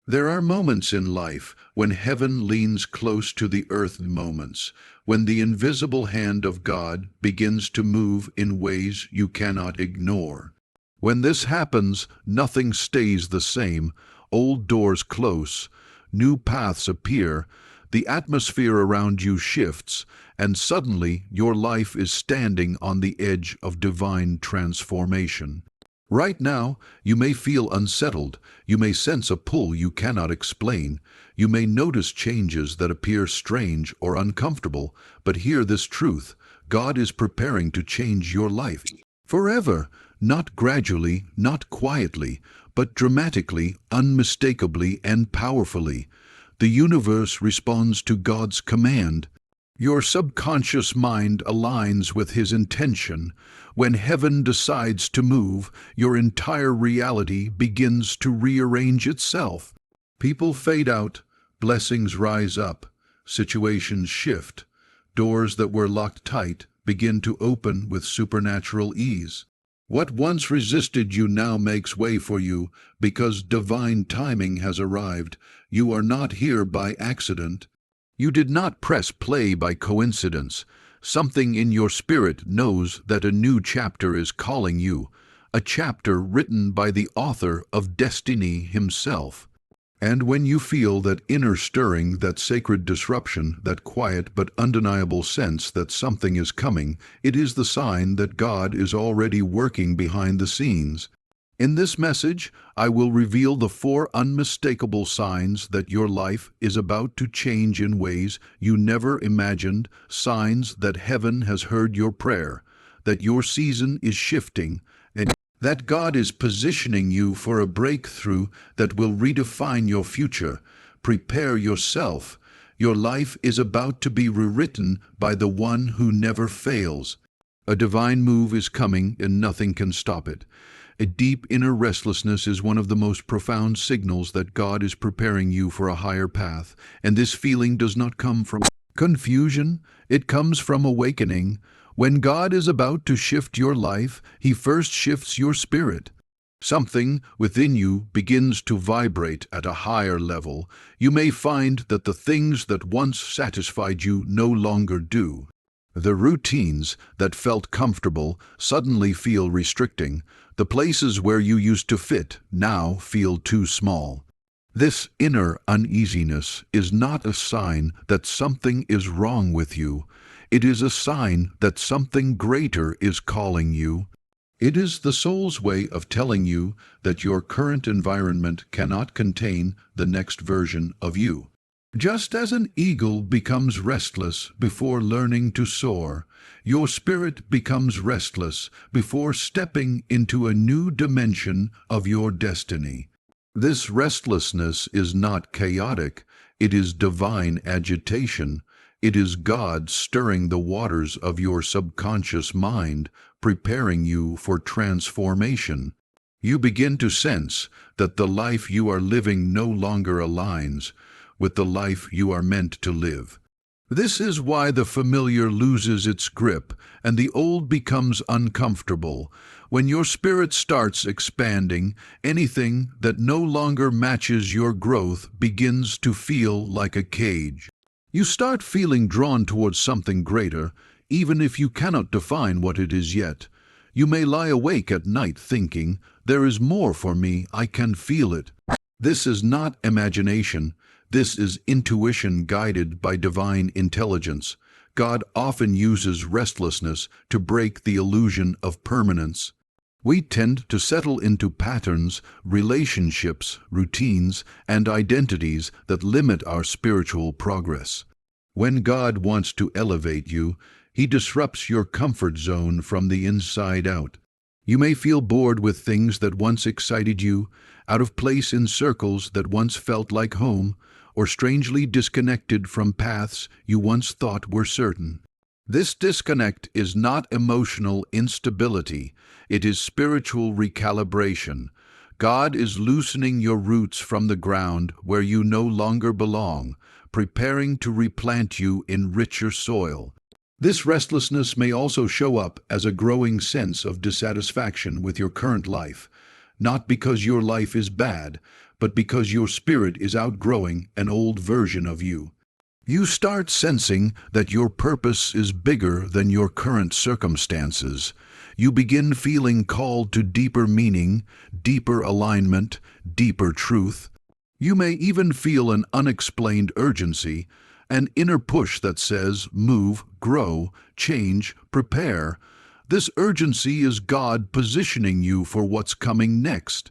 There are moments in life when heaven leans close to the earth, moments when the invisible hand of God begins to move in ways you cannot ignore. When this happens, nothing stays the same. Old doors close, new paths appear, the atmosphere around you shifts, and suddenly your life is standing on the edge of divine transformation. Right now, you may feel unsettled, you may sense a pull you cannot explain, you may notice changes that appear strange or uncomfortable, but hear this truth: God is preparing to change your life forever, not gradually, not quietly, but dramatically, unmistakably, and powerfully. The universe responds to God's command. Your subconscious mind aligns with His intention. When heaven decides to move, your entire reality begins to rearrange itself. People fade out, blessings rise up, situations shift, doors that were locked tight begin to open with supernatural ease. What once resisted you now makes way for you, because divine timing has arrived. You are not here by accident. You did not press play by coincidence. Something in your spirit knows that a new chapter is calling you, a chapter written by the author of destiny himself. And when you feel that inner stirring, that sacred disruption, that quiet but undeniable sense that something is coming, it is the sign that God is already working behind the scenes. In this message, I will reveal the 4 unmistakable signs that your life is about to change in ways you never imagined, signs that heaven has heard your prayer, that your season is shifting, and that God is positioning you for a breakthrough that will redefine your future. Prepare yourself. Your life is about to be rewritten by the one who never fails. A divine move is coming, and nothing can stop it. A deep inner restlessness is one of the most profound signals that God is preparing you for a higher path, and this feeling does not come from confusion, it comes from awakening. When God is about to shift your life, He first shifts your spirit. Something within you begins to vibrate at a higher level. You may find that the things that once satisfied you no longer do. The routines that felt comfortable suddenly feel restricting. The places where you used to fit now feel too small. This inner uneasiness is not a sign that something is wrong with you. It is a sign that something greater is calling you. It is the soul's way of telling you that your current environment cannot contain the next version of you. Just as an eagle becomes restless before learning to soar, your spirit becomes restless before stepping into a new dimension of your destiny. This restlessness is not chaotic, it is divine agitation. It is God stirring the waters of your subconscious mind, preparing you for transformation. You begin to sense that the life you are living no longer aligns with the life you are meant to live. This is why the familiar loses its grip and the old becomes uncomfortable. When your spirit starts expanding, anything that no longer matches your growth begins to feel like a cage. You start feeling drawn towards something greater, even if you cannot define what it is yet. You may lie awake at night thinking, "There is more for me, I can feel it." This is not imagination. This is intuition guided by divine intelligence. God often uses restlessness to break the illusion of permanence. We tend to settle into patterns, relationships, routines, and identities that limit our spiritual progress. When God wants to elevate you, He disrupts your comfort zone from the inside out. You may feel bored with things that once excited you, out of place in circles that once felt like home, or strangely disconnected from paths you once thought were certain. This disconnect is not emotional instability, it is spiritual recalibration. God is loosening your roots from the ground where you no longer belong, preparing to replant you in richer soil. This restlessness may also show up as a growing sense of dissatisfaction with your current life, not because your life is bad, but because your spirit is outgrowing an old version of you. You start sensing that your purpose is bigger than your current circumstances. You begin feeling called to deeper meaning, deeper alignment, deeper truth. You may even feel an unexplained urgency, an inner push that says, move, grow, change, prepare. This urgency is God positioning you for what's coming next.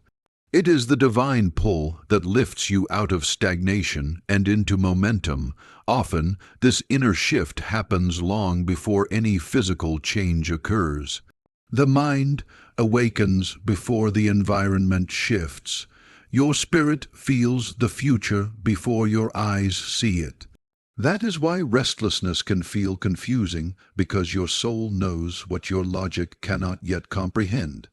It is the divine pull that lifts you out of stagnation and into momentum. Often, this inner shift happens long before any physical change occurs. The mind awakens before the environment shifts. Your spirit feels the future before your eyes see it. That is why restlessness can feel confusing, because your soul knows what your logic cannot yet comprehend.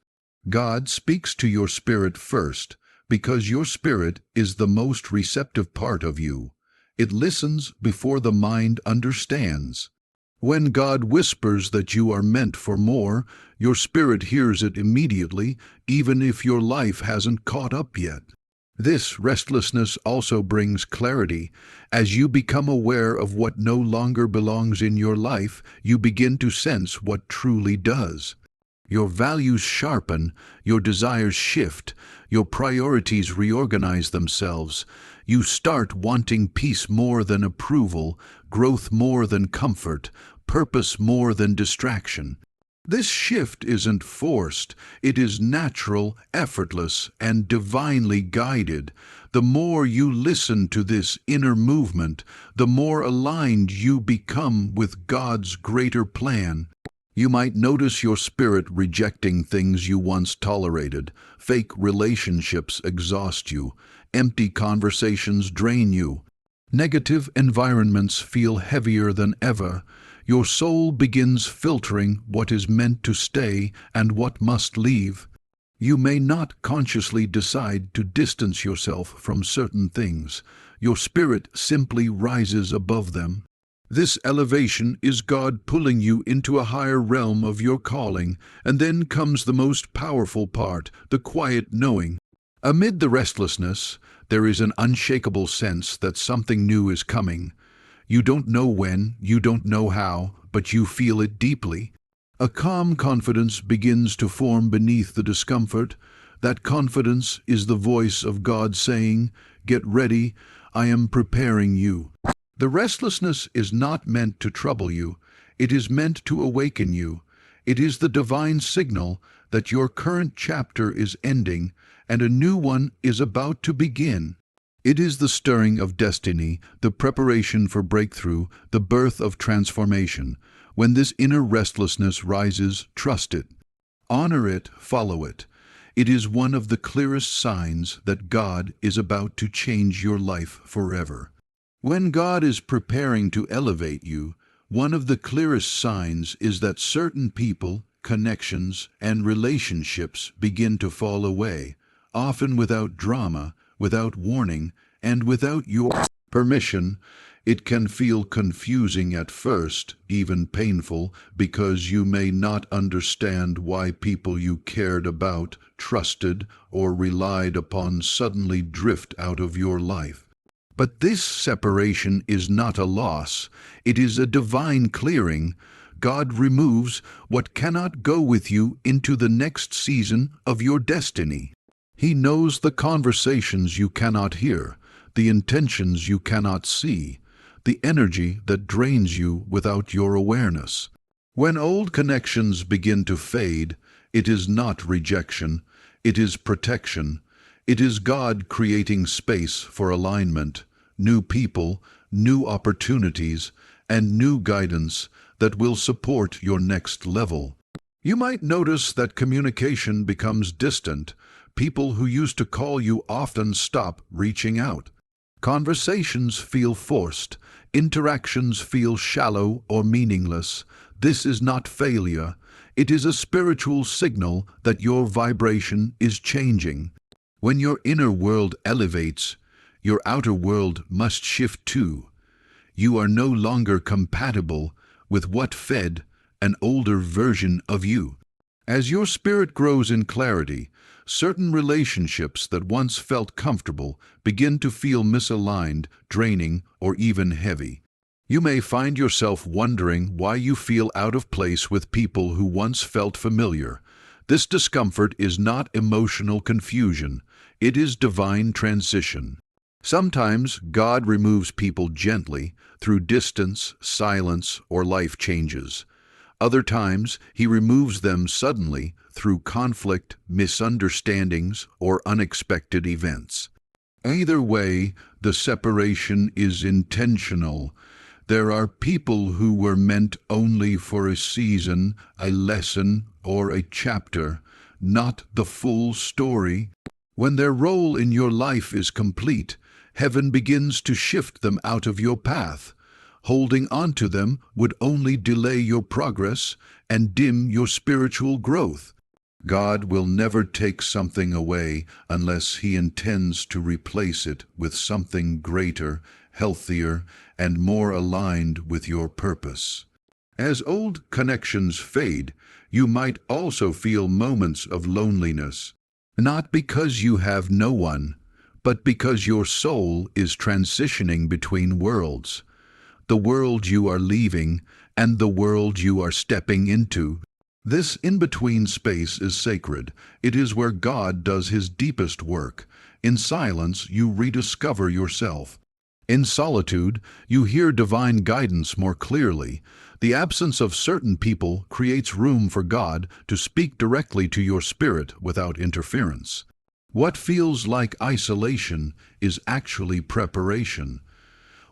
God speaks to your spirit first, because your spirit is the most receptive part of you. It listens before the mind understands. When God whispers that you are meant for more, your spirit hears it immediately, even if your life hasn't caught up yet. This restlessness also brings clarity. As you become aware of what no longer belongs in your life, you begin to sense what truly does. Your values sharpen, your desires shift, your priorities reorganize themselves. You start wanting peace more than approval, growth more than comfort, purpose more than distraction. This shift isn't forced, it is natural, effortless, and divinely guided. The more you listen to this inner movement, the more aligned you become with God's greater plan. You might notice your spirit rejecting things you once tolerated. Fake relationships exhaust you. Empty conversations drain you. Negative environments feel heavier than ever. Your soul begins filtering what is meant to stay and what must leave. You may not consciously decide to distance yourself from certain things. Your spirit simply rises above them. This elevation is God pulling you into a higher realm of your calling, and then comes the most powerful part, the quiet knowing. Amid the restlessness, there is an unshakable sense that something new is coming. You don't know when, you don't know how, but you feel it deeply. A calm confidence begins to form beneath the discomfort. That confidence is the voice of God saying, "Get ready, I am preparing you." The restlessness is not meant to trouble you, it is meant to awaken you. It is the divine signal that your current chapter is ending and a new one is about to begin. It is the stirring of destiny, the preparation for breakthrough, the birth of transformation. When this inner restlessness rises, trust it. Honor it, follow it. It is one of the clearest signs that God is about to change your life forever. When God is preparing to elevate you, one of the clearest signs is that certain people, connections, and relationships begin to fall away, often without drama, without warning, and without your permission. It can feel confusing at first, even painful, because you may not understand why people you cared about, trusted, or relied upon suddenly drift out of your life. But this separation is not a loss, it is a divine clearing. God removes what cannot go with you into the next season of your destiny. He knows the conversations you cannot hear, the intentions you cannot see, the energy that drains you without your awareness. When old connections begin to fade, it is not rejection, it is protection. It is God creating space for alignment, new people, new opportunities, and new guidance that will support your next level. You might notice that communication becomes distant. People who used to call you often stop reaching out. Conversations feel forced. Interactions feel shallow or meaningless. This is not failure. It is a spiritual signal that your vibration is changing. When your inner world elevates, your outer world must shift too. You are no longer compatible with what fed an older version of you. As your spirit grows in clarity, certain relationships that once felt comfortable begin to feel misaligned, draining, or even heavy. You may find yourself wondering why you feel out of place with people who once felt familiar. This discomfort is not emotional confusion, it is divine transition. Sometimes God removes people gently through distance, silence, or life changes. Other times, He removes them suddenly through conflict, misunderstandings, or unexpected events. Either way, the separation is intentional. There are people who were meant only for a season, a lesson, or a chapter, not the full story. When their role in your life is complete, heaven begins to shift them out of your path. Holding on to them would only delay your progress and dim your spiritual growth. God will never take something away unless He intends to replace it with something greater, healthier, and more aligned with your purpose. As old connections fade, you might also feel moments of loneliness, not because you have no one, but because your soul is transitioning between worlds. The world you are leaving and the world you are stepping into. This in-between space is sacred. It is where God does His deepest work. In silence, you rediscover yourself. In solitude, you hear divine guidance more clearly. The absence of certain people creates room for God to speak directly to your spirit without interference. What feels like isolation is actually preparation.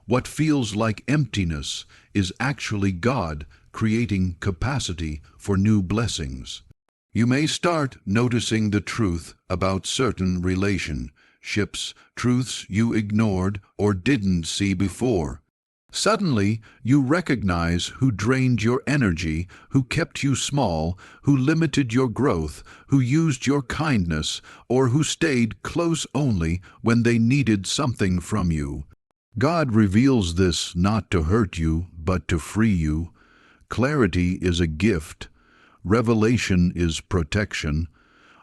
What feels like emptiness is actually God creating capacity for new blessings. You may start noticing the truth about certain relationships, truths you ignored or didn't see before. Suddenly, you recognize who drained your energy, who kept you small, who limited your growth, who used your kindness, or who stayed close only when they needed something from you. God reveals this not to hurt you, but to free you. Clarity is a gift. Revelation is protection.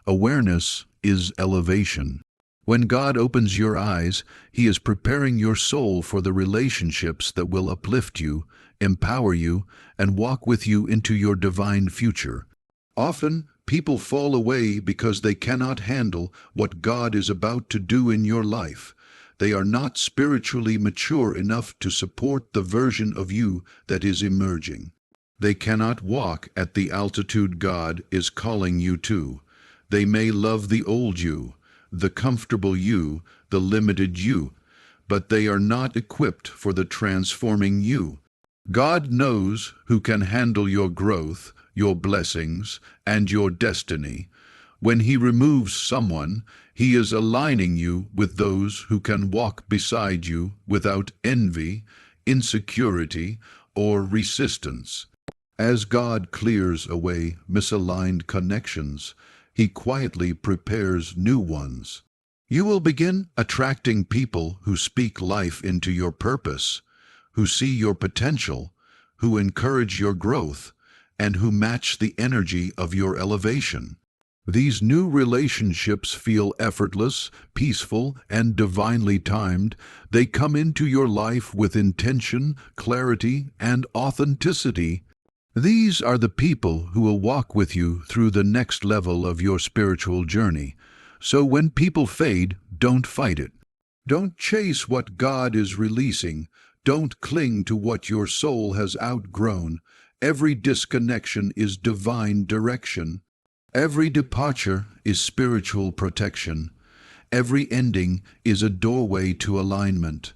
Awareness is elevation. When God opens your eyes, He is preparing your soul for the relationships that will uplift you, empower you, and walk with you into your divine future. Often, people fall away because they cannot handle what God is about to do in your life. They are not spiritually mature enough to support the version of you that is emerging. They cannot walk at the altitude God is calling you to. They may love the old you, the comfortable you, the limited you, but they are not equipped for the transforming you. God knows who can handle your growth, your blessings, and your destiny. When He removes someone, He is aligning you with those who can walk beside you without envy, insecurity, or resistance. As God clears away misaligned connections, He quietly prepares new ones. You will begin attracting people who speak life into your purpose, who see your potential, who encourage your growth, and who match the energy of your elevation. These new relationships feel effortless, peaceful, and divinely timed. They come into your life with intention, clarity, and authenticity. These are the people who will walk with you through the next level of your spiritual journey. So when people fade, don't fight it. Don't chase what God is releasing. Don't cling to what your soul has outgrown. Every disconnection is divine direction. Every departure is spiritual protection. Every ending is a doorway to alignment.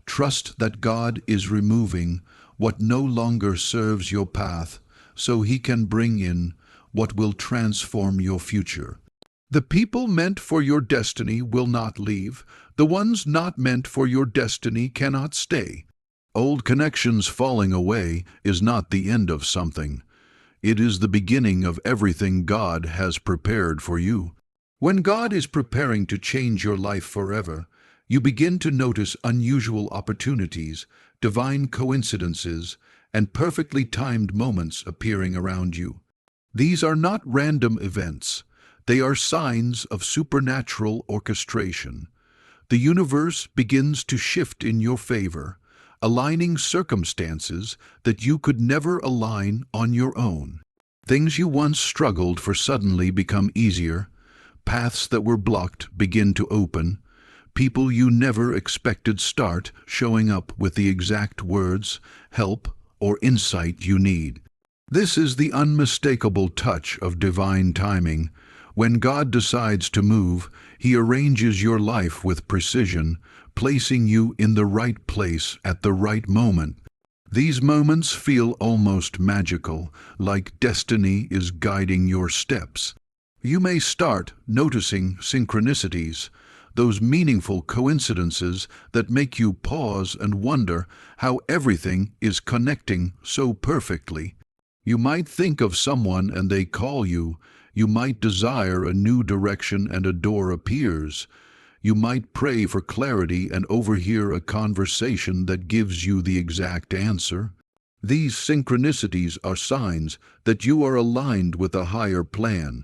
Trust that God is removing what no longer serves your path, so He can bring in what will transform your future. The people meant for your destiny will not leave. The ones not meant for your destiny cannot stay. Old connections falling away is not the end of something. It is the beginning of everything God has prepared for you. When God is preparing to change your life forever, you begin to notice unusual opportunities, divine coincidences, and perfectly timed moments appearing around you. These are not random events. They are signs of supernatural orchestration. The universe begins to shift in your favor, aligning circumstances that you could never align on your own. Things you once struggled for suddenly become easier. Paths that were blocked begin to open. People you never expected start showing up with the exact words, help, or insight you need. This is the unmistakable touch of divine timing. When God decides to move, He arranges your life with precision, placing you in the right place at the right moment. These moments feel almost magical, like destiny is guiding your steps. You may start noticing synchronicities, those meaningful coincidences that make you pause and wonder how everything is connecting so perfectly. You might think of someone and they call you. You might desire a new direction and a door appears. You might pray for clarity and overhear a conversation that gives you the exact answer. These synchronicities are signs that you are aligned with a higher plan.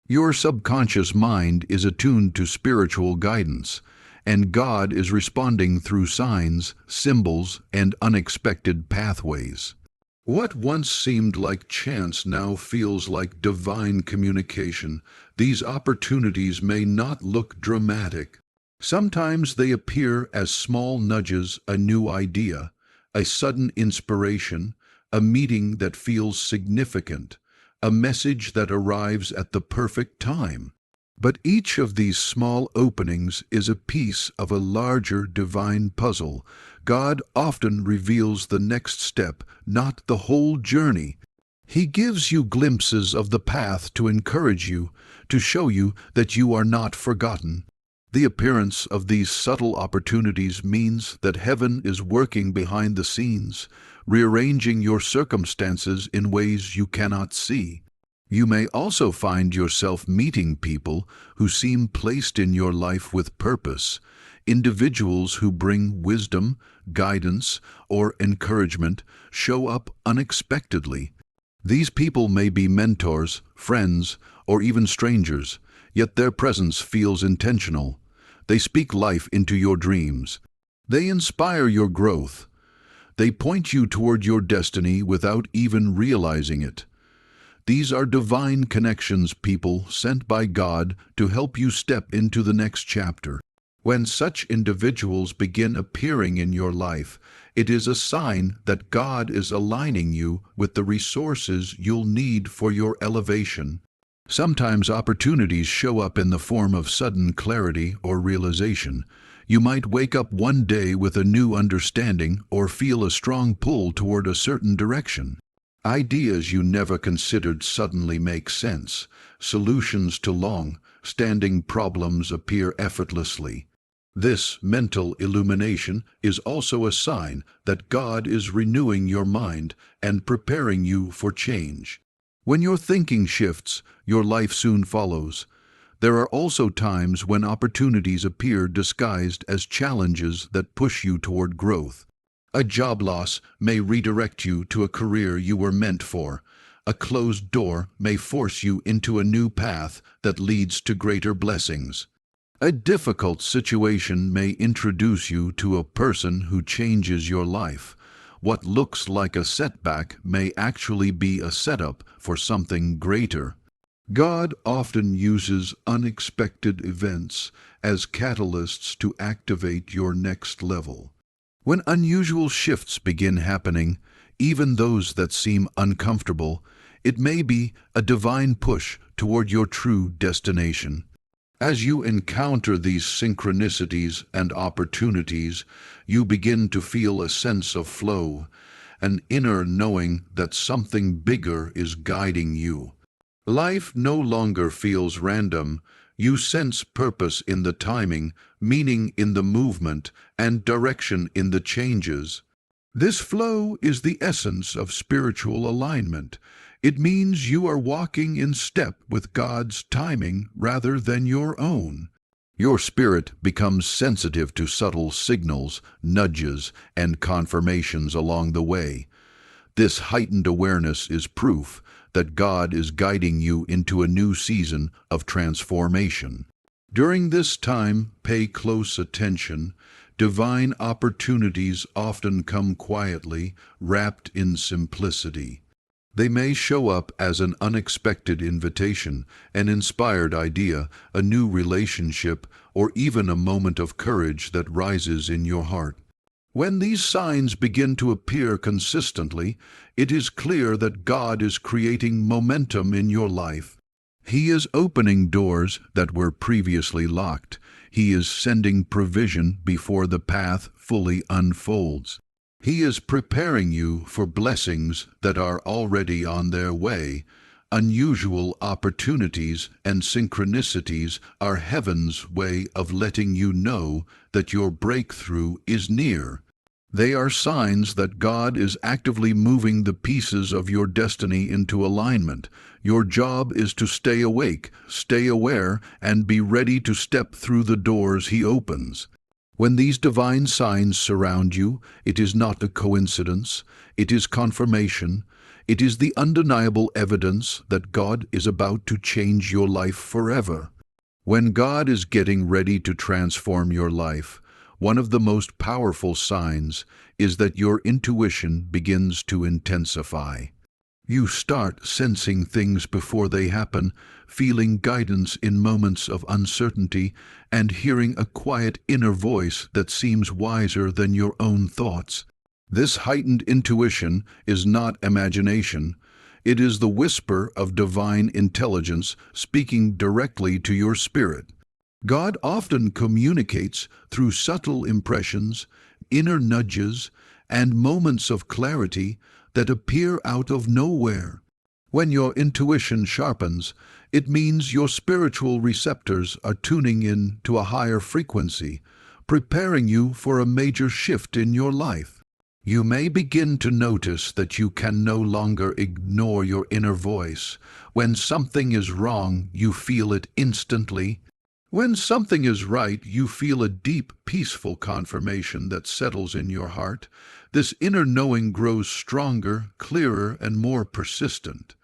Your subconscious mind is attuned to spiritual guidance, and God is responding through signs, symbols, and unexpected pathways. What once seemed like chance now feels like divine communication. These opportunities may not look dramatic. Sometimes they appear as small nudges, a new idea, a sudden inspiration, a meeting that feels significant, a message that arrives at the perfect time. But each of these small openings is a piece of a larger divine puzzle. God often reveals the next step, not the whole journey. He gives you glimpses of the path to encourage you, to show you that you are not forgotten. The appearance of these subtle opportunities means that heaven is working behind the scenes, rearranging your circumstances in ways you cannot see. You may also find yourself meeting people who seem placed in your life with purpose, individuals who bring wisdom, guidance, or encouragement show up unexpectedly. These people may be mentors, friends, or even strangers, yet their presence feels intentional. They speak life into your dreams. They inspire your growth. They point you toward your destiny without even realizing it. These are divine connections, people sent by God to help you step into the next chapter. When such individuals begin appearing in your life, it is a sign that God is aligning you with the resources you'll need for your elevation. Sometimes opportunities show up in the form of sudden clarity or realization. You might wake up one day with a new understanding or feel a strong pull toward a certain direction. Ideas you never considered suddenly make sense. Solutions to long-standing problems appear effortlessly. This mental illumination is also a sign that God is renewing your mind and preparing you for change. When your thinking shifts, your life soon follows. There are also times when opportunities appear disguised as challenges that push you toward growth. A job loss may redirect you to a career you were meant for. A closed door may force you into a new path that leads to greater blessings. A difficult situation may introduce you to a person who changes your life. What looks like a setback may actually be a setup for something greater. God often uses unexpected events as catalysts to activate your next level. When unusual shifts begin happening, even those that seem uncomfortable, it may be a divine push toward your true destination. As you encounter these synchronicities and opportunities, you begin to feel a sense of flow, an inner knowing that something bigger is guiding you. Life no longer feels random. You sense purpose in the timing, meaning in the movement, and direction in the changes. This flow is the essence of spiritual alignment. It means you are walking in step with God's timing rather than your own. Your spirit becomes sensitive to subtle signals, nudges, and confirmations along the way. This heightened awareness is proof that God is guiding you into a new season of transformation. During this time, pay close attention. Divine opportunities often come quietly, wrapped in simplicity. They may show up as an unexpected invitation, an inspired idea, a new relationship, or even a moment of courage that rises in your heart. When these signs begin to appear consistently, it is clear that God is creating momentum in your life. He is opening doors that were previously locked. He is sending provision before the path fully unfolds. He is preparing you for blessings that are already on their way. Unusual opportunities and synchronicities are heaven's way of letting you know that your breakthrough is near. They are signs that God is actively moving the pieces of your destiny into alignment. Your job is to stay awake, stay aware, and be ready to step through the doors He opens. When these divine signs surround you, it is not a coincidence, it is confirmation. It is the undeniable evidence that God is about to change your life forever. When God is getting ready to transform your life, one of the most powerful signs is that your intuition begins to intensify. You start sensing things before they happen, feeling guidance in moments of uncertainty, and hearing a quiet inner voice that seems wiser than your own thoughts. This heightened intuition is not imagination. It is the whisper of divine intelligence speaking directly to your spirit. God often communicates through subtle impressions, inner nudges, and moments of clarity that appear out of nowhere. When your intuition sharpens, it means your spiritual receptors are tuning in to a higher frequency, preparing you for a major shift in your life. You may begin to notice that you can no longer ignore your inner voice. When something is wrong, you feel it instantly. When something is right, you feel a deep, peaceful confirmation that settles in your heart. This inner knowing grows stronger, clearer, and more persistent.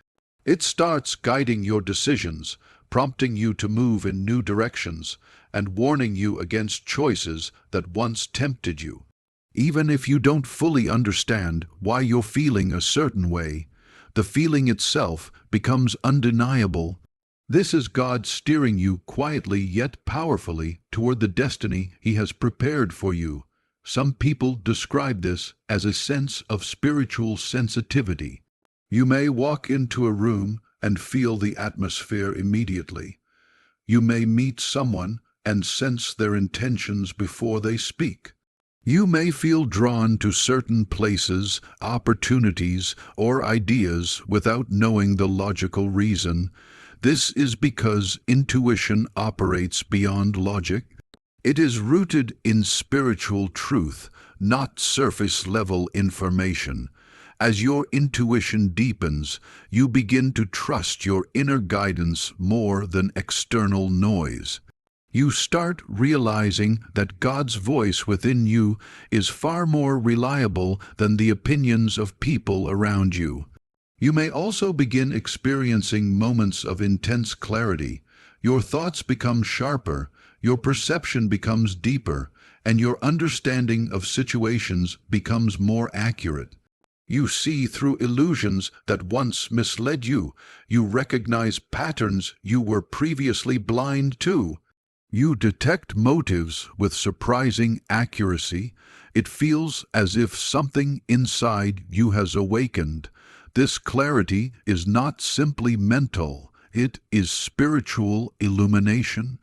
It starts guiding your decisions, prompting you to move in new directions, and warning you against choices that once tempted you. Even if you don't fully understand why you're feeling a certain way, the feeling itself becomes undeniable. This is God steering you quietly yet powerfully toward the destiny He has prepared for you. Some people describe this as a sense of spiritual sensitivity. You may walk into a room and feel the atmosphere immediately. You may meet someone and sense their intentions before they speak. You may feel drawn to certain places, opportunities, or ideas without knowing the logical reason. This is because intuition operates beyond logic. It is rooted in spiritual truth, not surface-level information. As your intuition deepens, you begin to trust your inner guidance more than external noise. You start realizing that God's voice within you is far more reliable than the opinions of people around you. You may also begin experiencing moments of intense clarity. Your thoughts become sharper, your perception becomes deeper, and your understanding of situations becomes more accurate. You see through illusions that once misled you. You recognize patterns you were previously blind to. You detect motives with surprising accuracy. It feels as if something inside you has awakened. This clarity is not simply mental, it is spiritual illumination.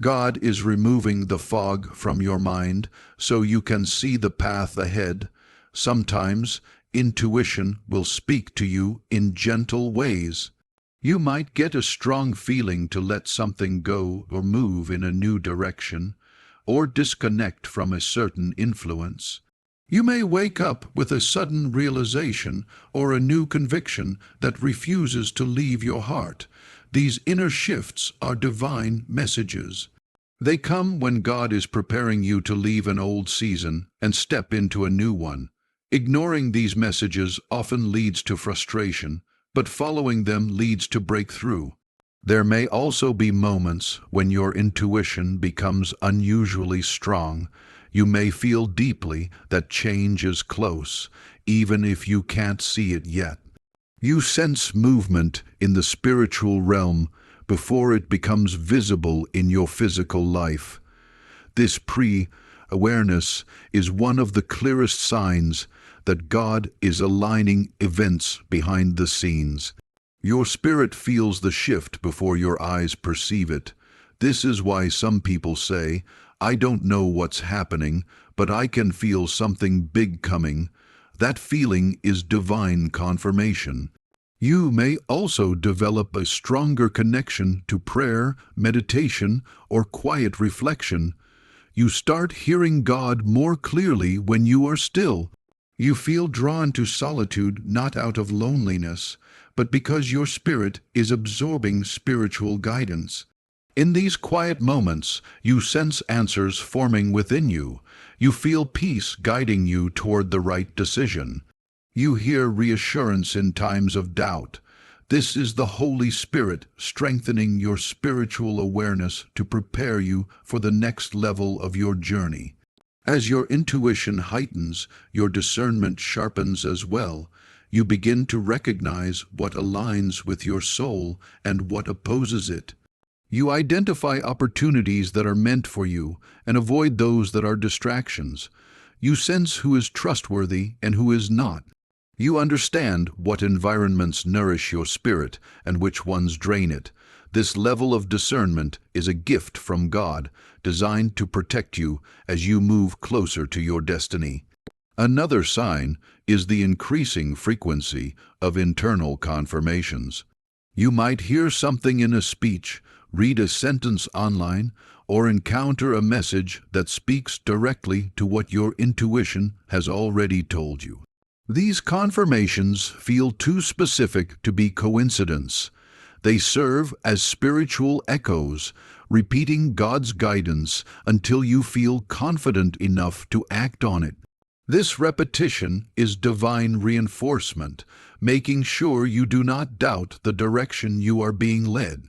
God is removing the fog from your mind so you can see the path ahead. Sometimes intuition will speak to you in gentle ways. You might get a strong feeling to let something go or move in a new direction, or disconnect from a certain influence. You may wake up with a sudden realization or a new conviction that refuses to leave your heart. These inner shifts are divine messages. They come when God is preparing you to leave an old season and step into a new one. Ignoring these messages often leads to frustration, but following them leads to breakthrough. There may also be moments when your intuition becomes unusually strong. You may feel deeply that change is close, even if you can't see it yet. You sense movement in the spiritual realm before it becomes visible in your physical life. This pre-awareness is one of the clearest signs that God is aligning events behind the scenes. Your spirit feels the shift before your eyes perceive it. This is why some people say, "I don't know what's happening, but I can feel something big coming." That feeling is divine confirmation. You may also develop a stronger connection to prayer, meditation, or quiet reflection. You start hearing God more clearly when you are still. You feel drawn to solitude not out of loneliness, but because your spirit is absorbing spiritual guidance. In these quiet moments, you sense answers forming within you. You feel peace guiding you toward the right decision. You hear reassurance in times of doubt. This is the Holy Spirit strengthening your spiritual awareness to prepare you for the next level of your journey. As your intuition heightens, your discernment sharpens as well. You begin to recognize what aligns with your soul and what opposes it. You identify opportunities that are meant for you and avoid those that are distractions. You sense who is trustworthy and who is not. You understand what environments nourish your spirit and which ones drain it. This level of discernment is a gift from God, designed to protect you as you move closer to your destiny. Another sign is the increasing frequency of internal confirmations. You might hear something in a speech, read a sentence online, or encounter a message that speaks directly to what your intuition has already told you. These confirmations feel too specific to be coincidence. They serve as spiritual echoes, repeating God's guidance until you feel confident enough to act on it. This repetition is divine reinforcement, making sure you do not doubt the direction you are being led.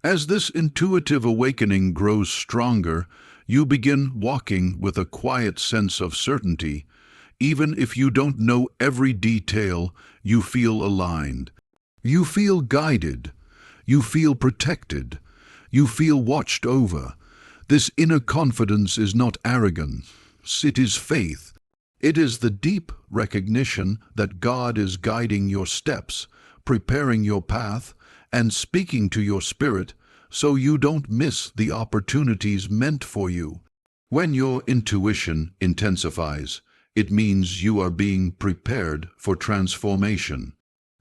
As this intuitive awakening grows stronger, you begin walking with a quiet sense of certainty. Even if you don't know every detail, you feel aligned. You feel guided. You feel protected. You feel watched over. This inner confidence is not arrogance. It is faith. It is the deep recognition that God is guiding your steps, preparing your path, and speaking to your spirit so you don't miss the opportunities meant for you. When your intuition intensifies, it means you are being prepared for transformation.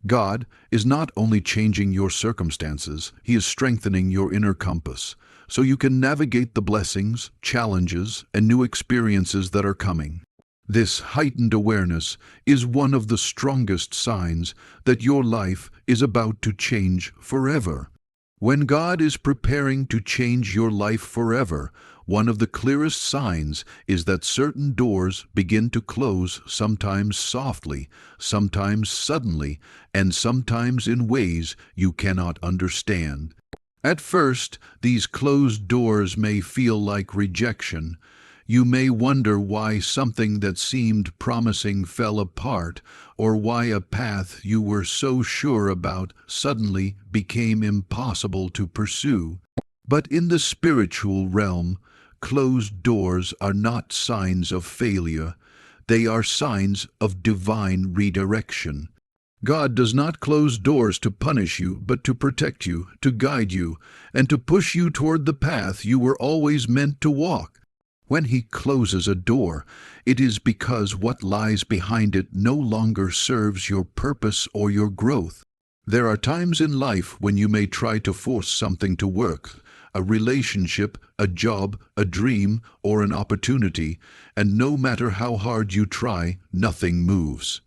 God is not only changing your circumstances, He is strengthening your inner compass, so you can navigate the blessings, challenges, and new experiences that are coming. This heightened awareness is one of the strongest signs that your life is about to change forever. When God is preparing to change your life forever, one of the clearest signs is that certain doors begin to close, sometimes softly, sometimes suddenly, and sometimes in ways you cannot understand. At first, these closed doors may feel like rejection. You may wonder why something that seemed promising fell apart, or why a path you were so sure about suddenly became impossible to pursue. But in the spiritual realm, closed doors are not signs of failure. They are signs of divine redirection. God does not close doors to punish you, but to protect you, to guide you, and to push you toward the path you were always meant to walk. When He closes a door, it is because what lies behind it no longer serves your purpose or your growth. There are times in life when you may try to force something to work, a relationship, a job, a dream, or an opportunity, and no matter how hard you try, nothing moves.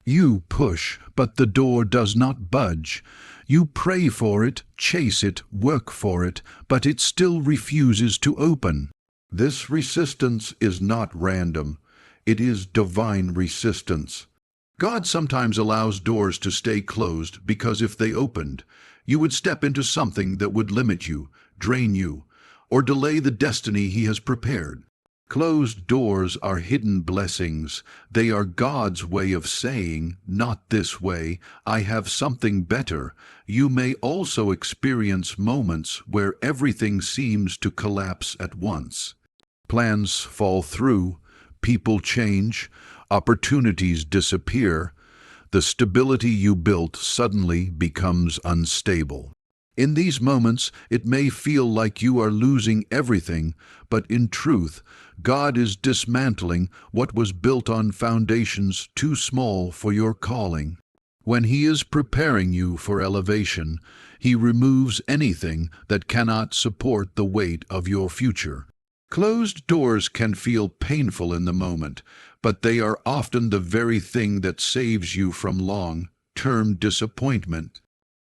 You push, but the door does not budge. You pray for it, chase it, work for it, but it still refuses to open. This resistance is not random. It is divine resistance. God sometimes allows doors to stay closed because if they opened, you would step into something that would limit you, drain you, or delay the destiny He has prepared. Closed doors are hidden blessings. They are God's way of saying, "Not this way, I have something better." You may also experience moments where everything seems to collapse at once. Plans fall through, people change, opportunities disappear. The stability you built suddenly becomes unstable. In these moments, it may feel like you are losing everything, but in truth, God is dismantling what was built on foundations too small for your calling. When He is preparing you for elevation, He removes anything that cannot support the weight of your future. Closed doors can feel painful in the moment, but they are often the very thing that saves you from long-term disappointment.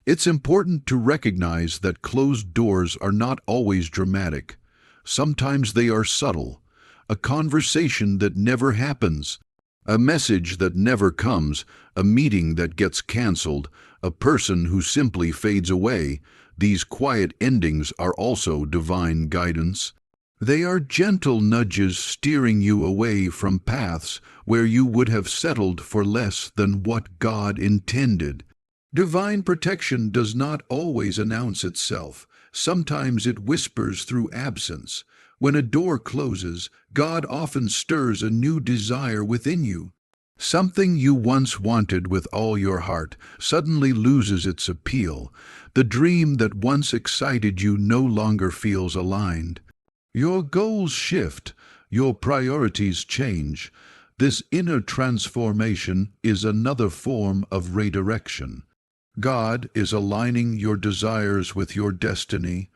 It's important to recognize that closed doors are not always dramatic. Sometimes they are subtle. A conversation that never happens, a message that never comes, a meeting that gets canceled, a person who simply fades away. These quiet endings are also divine guidance. They are gentle nudges steering you away from paths where you would have settled for less than what God intended. Divine protection does not always announce itself. Sometimes it whispers through absence. When a door closes, God often stirs a new desire within you. Something you once wanted with all your heart suddenly loses its appeal. The dream that once excited you no longer feels aligned. Your goals shift, your priorities change. This inner transformation is another form of redirection. God is aligning your desires with your destiny.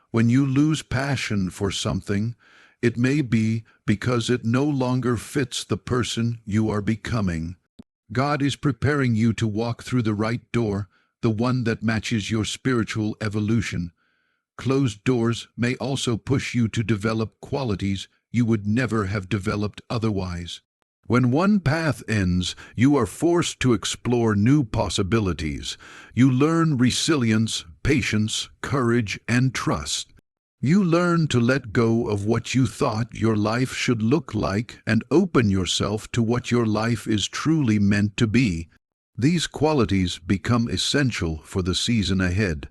When you lose passion for something, it may be because it no longer fits the person you are becoming. God is preparing you to walk through the right door, the one that matches your spiritual evolution. Closed doors may also push you to develop qualities you would never have developed otherwise. When one path ends, you are forced to explore new possibilities. You learn resilience, patience, courage, and trust. You learn to let go of what you thought your life should look like and open yourself to what your life is truly meant to be. These qualities become essential for the season ahead.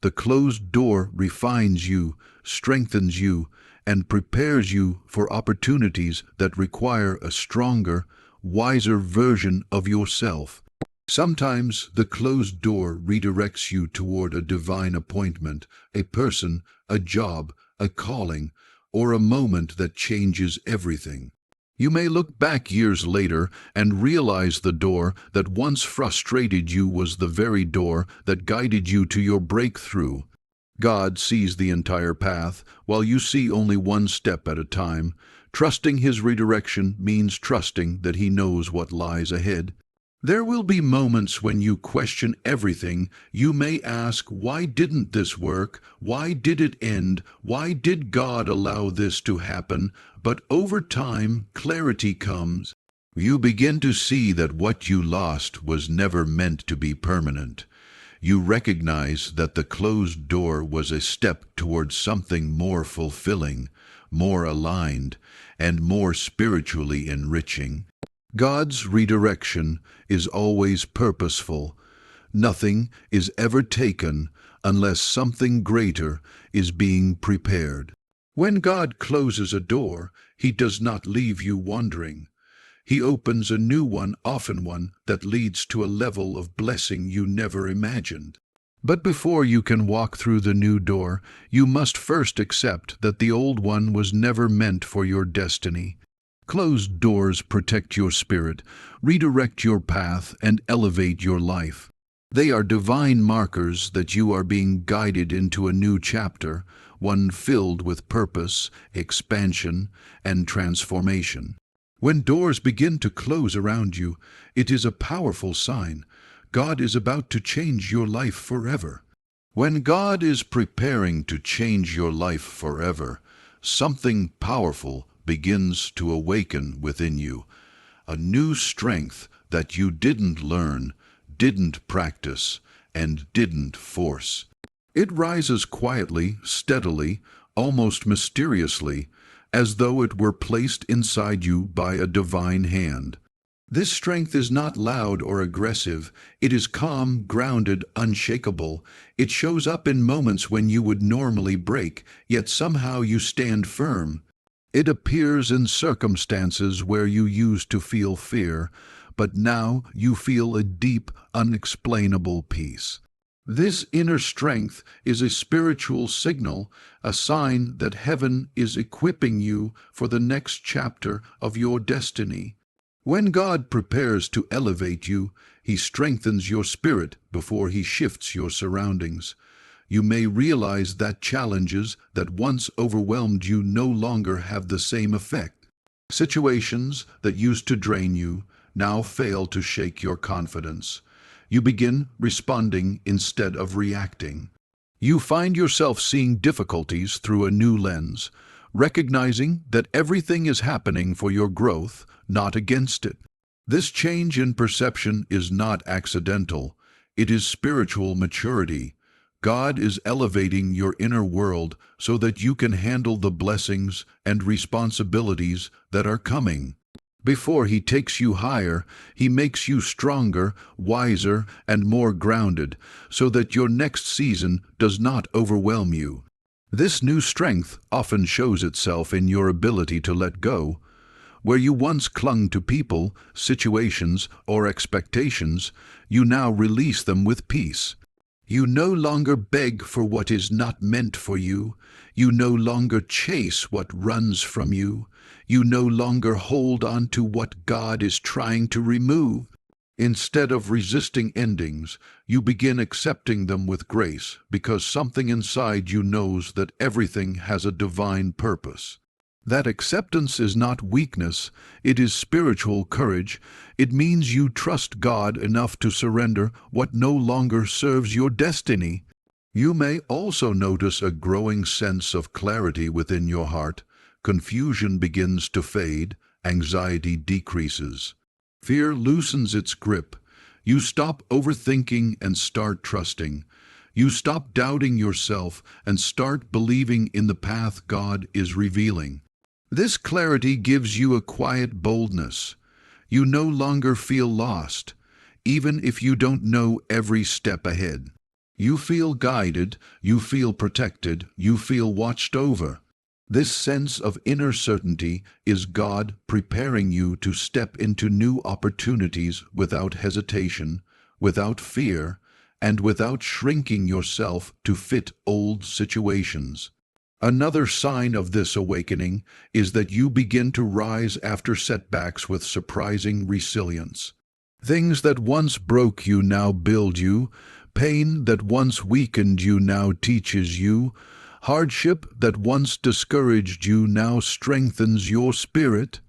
The closed door refines you, strengthens you, and prepares you for opportunities that require a stronger, wiser version of yourself. Sometimes the closed door redirects you toward a divine appointment, a person, a job, a calling, or a moment that changes everything. You may look back years later and realize the door that once frustrated you was the very door that guided you to your breakthrough. God sees the entire path, while you see only one step at a time. Trusting His redirection means trusting that He knows what lies ahead. There will be moments when you question everything. You may ask, why didn't this work? Why did it end? Why did God allow this to happen? But over time, clarity comes. You begin to see that what you lost was never meant to be permanent. You recognize that the closed door was a step towards something more fulfilling, more aligned, and more spiritually enriching. God's redirection is always purposeful. Nothing is ever taken unless something greater is being prepared. When God closes a door, He does not leave you wandering. He opens a new one, often one that leads to a level of blessing you never imagined. But before you can walk through the new door, you must first accept that the old one was never meant for your destiny. Closed doors protect your spirit, redirect your path, and elevate your life. They are divine markers that you are being guided into a new chapter, one filled with purpose, expansion, and transformation. When doors begin to close around you, it is a powerful sign. God is about to change your life forever. When God is preparing to change your life forever, something powerful begins to awaken within you. A new strength that you didn't learn, didn't practice, and didn't force. It rises quietly, steadily, almost mysteriously, as though it were placed inside you by a divine hand. This strength is not loud or aggressive. It is calm, grounded, unshakable. It shows up in moments when you would normally break, yet somehow you stand firm. It appears in circumstances where you used to feel fear, but now you feel a deep, unexplainable peace. This inner strength is a spiritual signal, a sign that heaven is equipping you for the next chapter of your destiny. When God prepares to elevate you, He strengthens your spirit before He shifts your surroundings. You may realize that challenges that once overwhelmed you no longer have the same effect. Situations that used to drain you now fail to shake your confidence. You begin responding instead of reacting. You find yourself seeing difficulties through a new lens, recognizing that everything is happening for your growth, not against it. This change in perception is not accidental. It is spiritual maturity. God is elevating your inner world so that you can handle the blessings and responsibilities that are coming. Before He takes you higher, He makes you stronger, wiser, and more grounded, so that your next season does not overwhelm you. This new strength often shows itself in your ability to let go. Where you once clung to people, situations, or expectations, you now release them with peace. You no longer beg for what is not meant for you. You no longer chase what runs from you. You no longer hold on to what God is trying to remove. Instead of resisting endings, you begin accepting them with grace, because something inside you knows that everything has a divine purpose. That acceptance is not weakness, it is spiritual courage. It means you trust God enough to surrender what no longer serves your destiny. You may also notice a growing sense of clarity within your heart. Confusion begins to fade, anxiety decreases. Fear loosens its grip. You stop overthinking and start trusting. You stop doubting yourself and start believing in the path God is revealing. This clarity gives you a quiet boldness. You no longer feel lost, even if you don't know every step ahead. You feel guided, you feel protected, you feel watched over. This sense of inner certainty is God preparing you to step into new opportunities without hesitation, without fear, and without shrinking yourself to fit old situations. Another sign of this awakening is that you begin to rise after setbacks with surprising resilience. Things that once broke you now build you. Pain that once weakened you now teaches you. Hardship that once discouraged you now strengthens your spirit.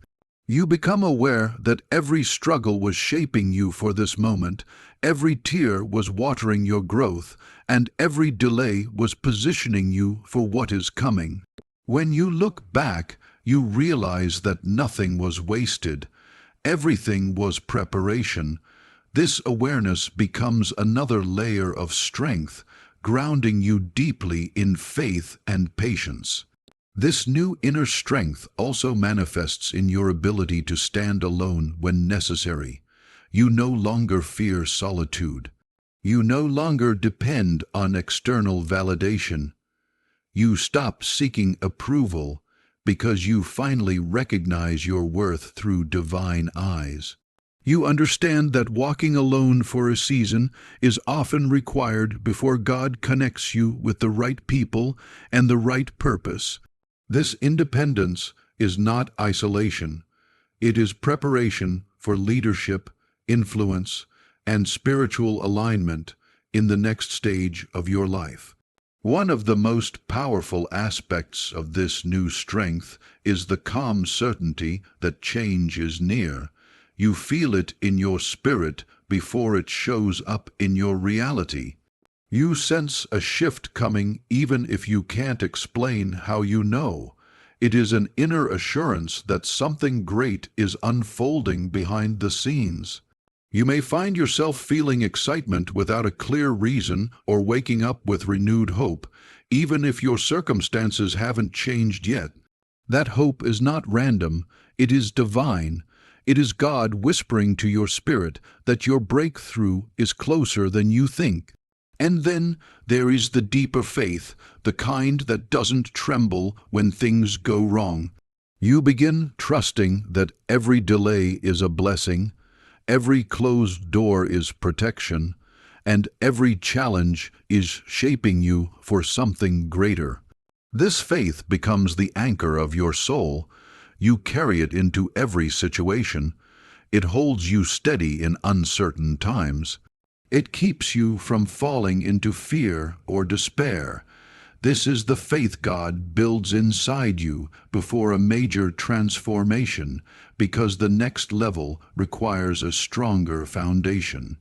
You become aware that every struggle was shaping you for this moment, every tear was watering your growth, and every delay was positioning you for what is coming. When you look back, you realize that nothing was wasted. Everything was preparation. This awareness becomes another layer of strength, grounding you deeply in faith and patience. This new inner strength also manifests in your ability to stand alone when necessary. You no longer fear solitude. You no longer depend on external validation. You stop seeking approval because you finally recognize your worth through divine eyes. You understand that walking alone for a season is often required before God connects you with the right people and the right purpose. This independence is not isolation. It is preparation for leadership, influence, and spiritual alignment in the next stage of your life. One of the most powerful aspects of this new strength is the calm certainty that change is near. You feel it in your spirit before it shows up in your reality. You sense a shift coming even if you can't explain how you know. It is an inner assurance that something great is unfolding behind the scenes. You may find yourself feeling excitement without a clear reason or waking up with renewed hope, even if your circumstances haven't changed yet. That hope is not random, it is divine. It is God whispering to your spirit that your breakthrough is closer than you think. And then there is the deeper faith, the kind that doesn't tremble when things go wrong. You begin trusting that every delay is a blessing, every closed door is protection, and every challenge is shaping you for something greater. This faith becomes the anchor of your soul. You carry it into every situation. It holds you steady in uncertain times. It keeps you from falling into fear or despair. This is the faith God builds inside you before a major transformation, because the next level requires a stronger foundation.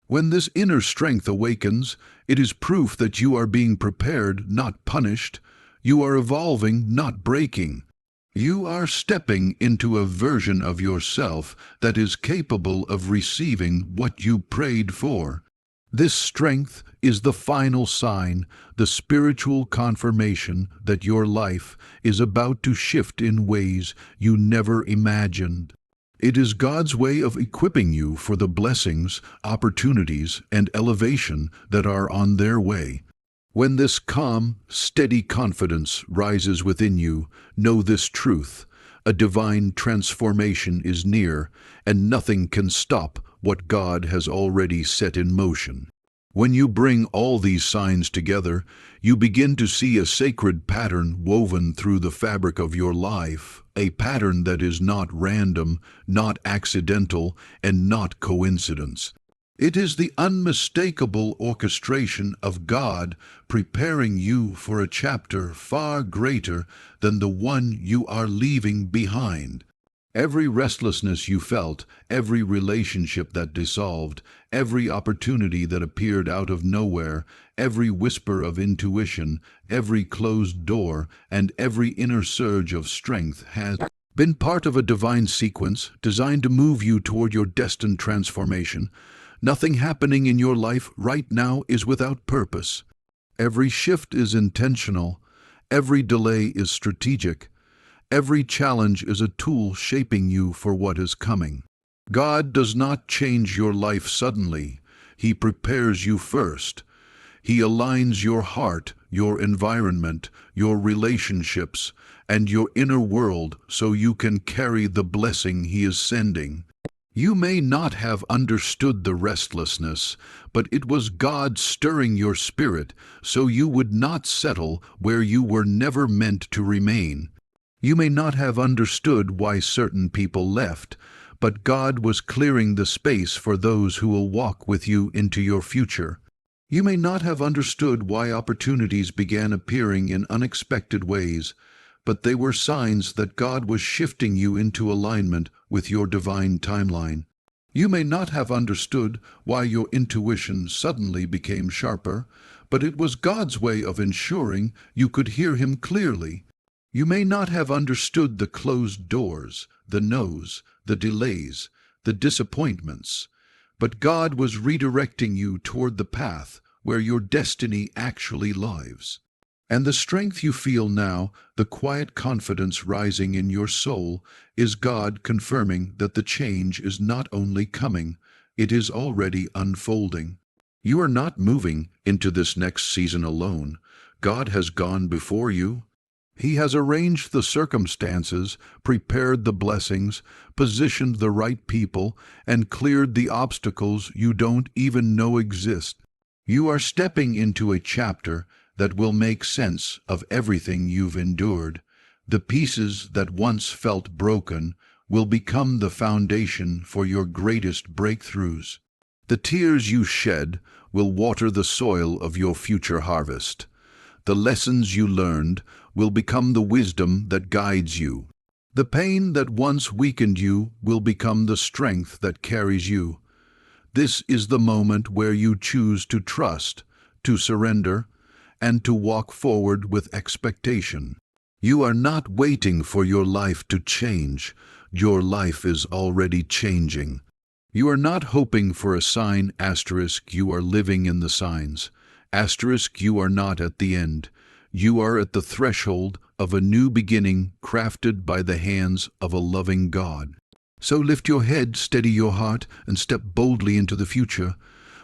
When this inner strength awakens, it is proof that you are being prepared, not punished. You are evolving, not breaking. You are stepping into a version of yourself that is capable of receiving what you prayed for. This strength is the final sign, the spiritual confirmation that your life is about to shift in ways you never imagined. It is God's way of equipping you for the blessings, opportunities, and elevation that are on their way. When this calm, steady confidence rises within you, know this truth: a divine transformation is near, and nothing can stop what God has already set in motion. When you bring all these signs together, you begin to see a sacred pattern woven through the fabric of your life, a pattern that is not random, not accidental, and not coincidence. It is the unmistakable orchestration of God preparing you for a chapter far greater than the one you are leaving behind. Every restlessness you felt, every relationship that dissolved, every opportunity that appeared out of nowhere, every whisper of intuition, every closed door, and every inner surge of strength has been part of a divine sequence designed to move you toward your destined transformation. Nothing happening in your life right now is without purpose. Every shift is intentional. Every delay is strategic. Every challenge is a tool shaping you for what is coming. God does not change your life suddenly. He prepares you first. He aligns your heart, your environment, your relationships, and your inner world so you can carry the blessing He is sending. You may not have understood the restlessness, but it was God stirring your spirit so you would not settle where you were never meant to remain. You may not have understood why certain people left, but God was clearing the space for those who will walk with you into your future. You may not have understood why opportunities began appearing in unexpected ways, but they were signs that God was shifting you into alignment with your divine timeline. You may not have understood why your intuition suddenly became sharper, but it was God's way of ensuring you could hear Him clearly. You may not have understood the closed doors, the no's, the delays, the disappointments, but God was redirecting you toward the path where your destiny actually lives. And the strength you feel now, the quiet confidence rising in your soul, is God confirming that the change is not only coming, it is already unfolding. You are not moving into this next season alone. God has gone before you. He has arranged the circumstances, prepared the blessings, positioned the right people, and cleared the obstacles you don't even know exist. You are stepping into a chapter that will make sense of everything you've endured. The pieces that once felt broken will become the foundation for your greatest breakthroughs. The tears you shed will water the soil of your future harvest. The lessons you learned will become the wisdom that guides you. The pain that once weakened you will become the strength that carries you. This is the moment where you choose to trust, to surrender, and to walk forward with expectation. You are not waiting for your life to change. Your life is already changing. You are not hoping for a sign, asterisk, you are living in the signs. Asterisk, you are not at the end. You are at the threshold of a new beginning crafted by the hands of a loving God. So lift your head, steady your heart, and step boldly into the future.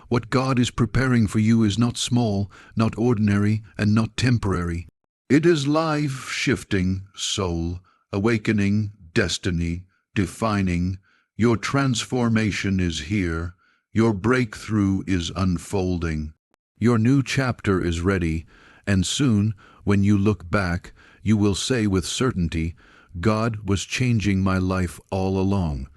What God is preparing for you is not small, not ordinary, and not temporary. It is life-shifting, soul, awakening, destiny, defining. Your transformation is here. Your breakthrough is unfolding. Your new chapter is ready, and soon, when you look back, you will say with certainty, God was changing my life all along.